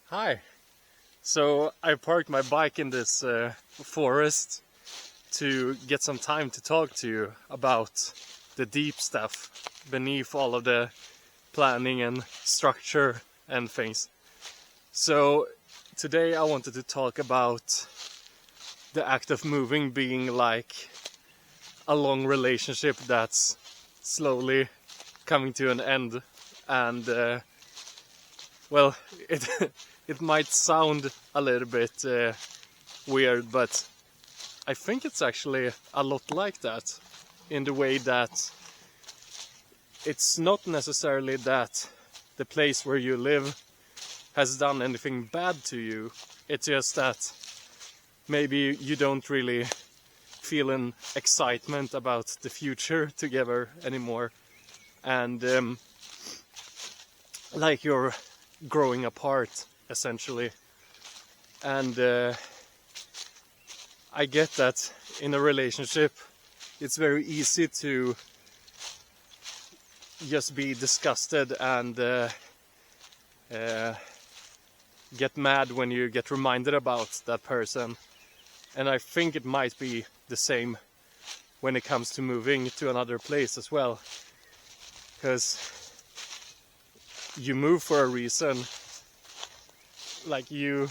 Hi. So I parked my bike in this forest to get some time to talk to you about the deep stuff beneath all of the planning and structure and things. So today I wanted to talk about the act of moving being like a long relationship that's slowly coming to an end, and well, it it might sound a little bit weird, but I think it's actually a lot like that, in the way that it's not necessarily that the place where you live has done anything bad to you. It's just that maybe you don't really feel an excitement about the future together anymore, and like you're growing apart essentially. And I get that in a relationship it's very easy to just be disgusted and get mad when you get reminded about that person. And I think it might be the same when it comes to moving to another place as well, because you move for a reason. Like you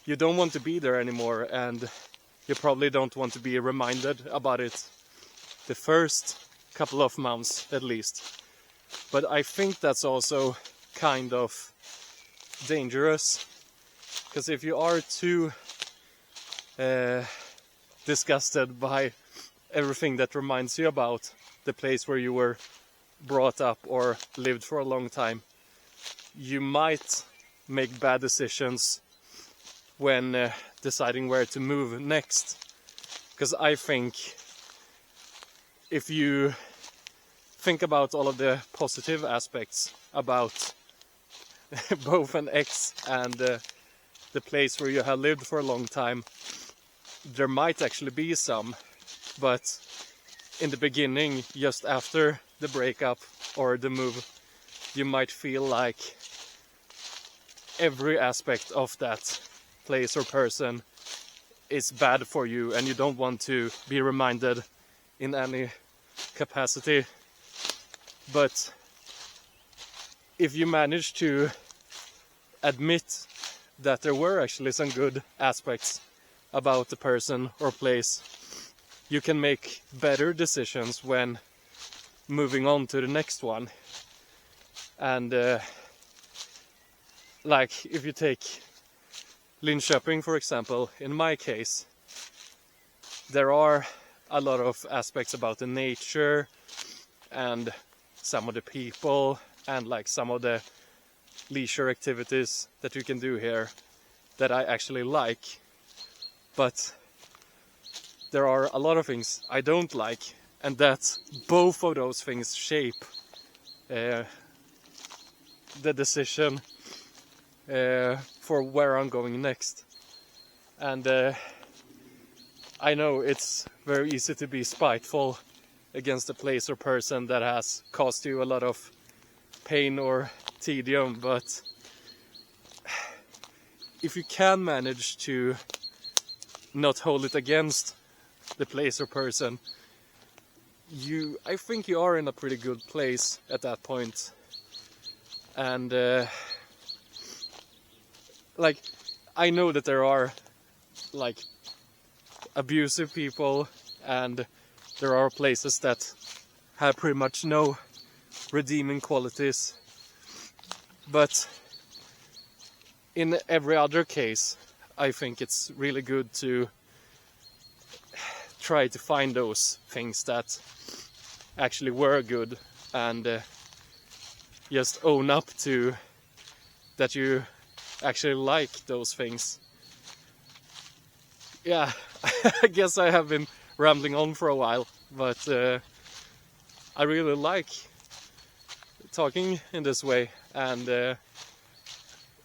don't want to be there anymore, and you probably don't want to be reminded about it the first couple of months at least. But I think that's also kind of dangerous, because if you are too disgusted by everything that reminds you about the place where you were brought up or lived for a long time, you might make bad decisions when deciding where to move next. Because I think if you think about all of the positive aspects about both an ex and the place where you have lived for a long time, there might actually be some, but in the beginning, just after the breakup or the move, you might feel like every aspect of that place or person is bad for you, and you don't want to be reminded in any capacity. But if you manage to admit that there were actually some good aspects about the person or place, you can make better decisions when moving on to the next one. And like if you take Linköping, for example, in my case, there are a lot of aspects about the nature and some of the people and like some of the leisure activities that you can do here that I actually like. But there are a lot of things I don't like, and that both of those things shape the decision for where I'm going next. And I know it's very easy to be spiteful against a place or person that has caused you a lot of pain or tedium, but if you can manage to not hold it against the place or person, I think you are in a pretty good place at that point. And like, I know that there are like abusive people, and there are places that have pretty much no redeeming qualities, but in every other case I think it's really good to try to find those things that actually were good, and just own up to that you actually like those things. Yeah, I guess I have been rambling on for a while, but I really like talking in this way and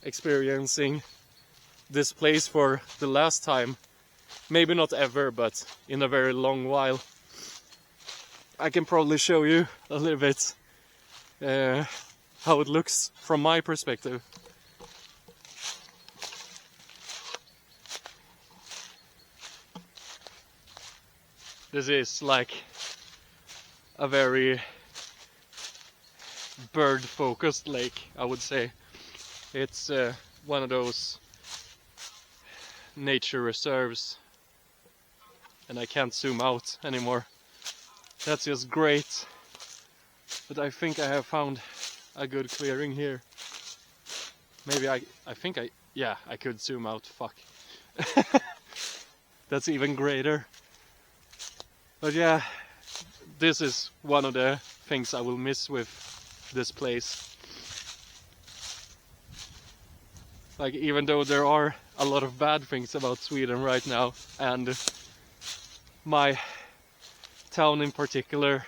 experiencing this place for the last time. Maybe not ever, but in a very long while. I can probably show you a little bit how it looks from my perspective. This is like a very bird-focused lake, I would say. It's one of those nature reserves, and I can't zoom out anymore. That's just great. But I think I have found a good clearing here. Maybe I could zoom out, fuck. That's even greater. But yeah, this is one of the things I will miss with this place. Like, even though there are a lot of bad things about Sweden right now, and my town in particular,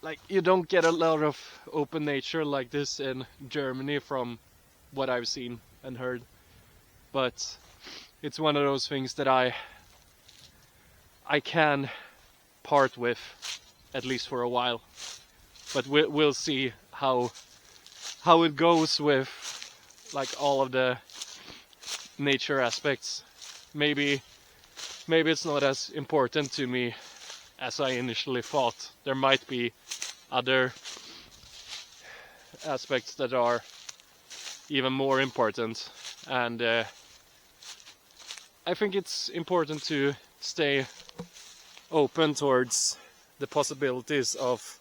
like, you don't get a lot of open nature like this in Germany from what I've seen and heard. But it's one of those things that I can part with, at least for a while. But we'll see how it goes with like all of the nature aspects. Maybe it's not as important to me as I initially thought. There might be other aspects that are even more important, and I think it's important to stay open towards the possibilities of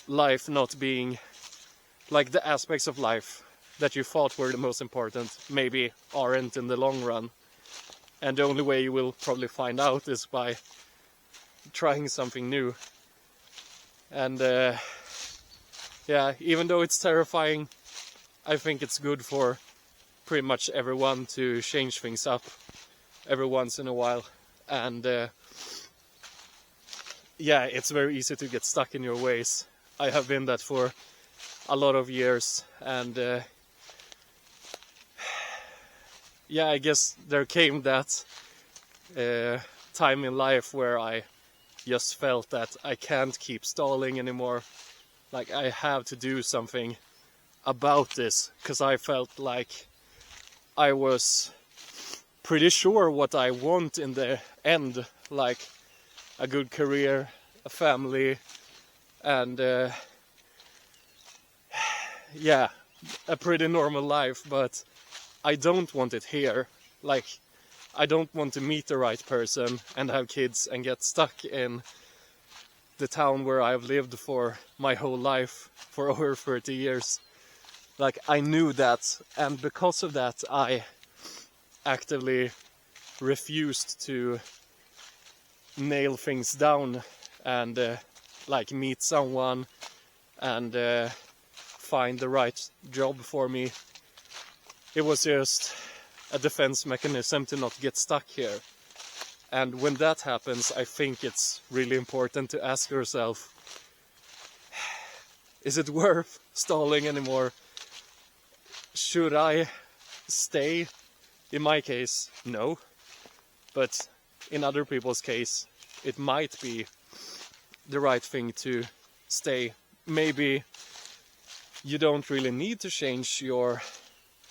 life not being like the aspects of life that you thought were the most important maybe aren't in the long run, and the only way you will probably find out is by trying something new. And yeah, even though it's terrifying, I think it's good for pretty much everyone to change things up every once in a while. And yeah, it's very easy to get stuck in your ways. I have been that for a lot of years, and yeah, I guess there came that time in life where I just felt that I can't keep stalling anymore. Like, I have to do something about this, because I felt like I was pretty sure what I want in the end, like a good career, a family, and yeah, a pretty normal life, but I don't want it here. Like, I don't want to meet the right person and have kids and get stuck in the town where I've lived for my whole life, for over 30 years. Like, I knew that, and because of that I actively refused to nail things down and like meet someone and find the right job for me. It was just a defense mechanism to not get stuck here. And when that happens, I think it's really important to ask yourself, is it worth stalling anymore? Should I stay? In my case, no. But in other people's case, it might be the right thing to stay. Maybe you don't really need to change your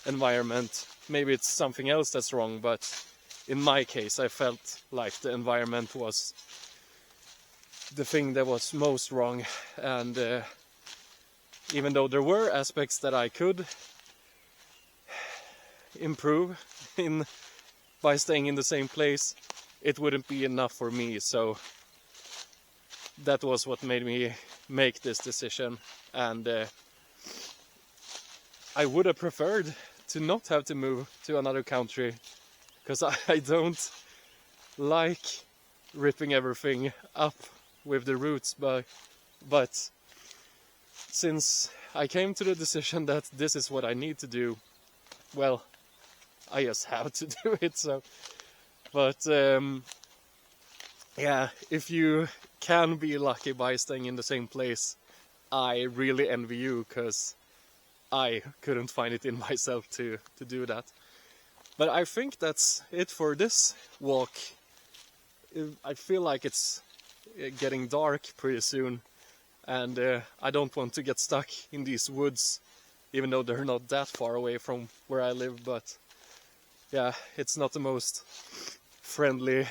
environment. Maybe it's something else that's wrong, but in my case I felt like the environment was the thing that was most wrong. And even though there were aspects that I could improve in by staying in the same place, it wouldn't be enough for me. So that was what made me make this decision. And I would have preferred to not have to move to another country, because I don't like ripping everything up with the roots, but since I came to the decision that this is what I need to do, well, I just have to do it. So, but yeah, if you can be lucky by staying in the same place, I really envy you, because I couldn't find it in myself to do that. But I think that's it for this walk. I feel like it's getting dark pretty soon, and I don't want to get stuck in these woods, even though they're not that far away from where I live. But yeah, it's not the most friendly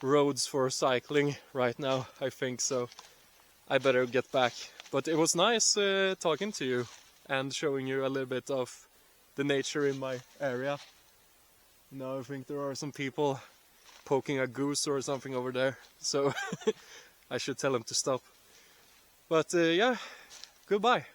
roads for cycling right now, I think, so I better get back. But it was nice talking to you and showing you a little bit of the nature in my area. Now I think there are some people poking a goose or something over there, so I should tell them to stop. But yeah, goodbye.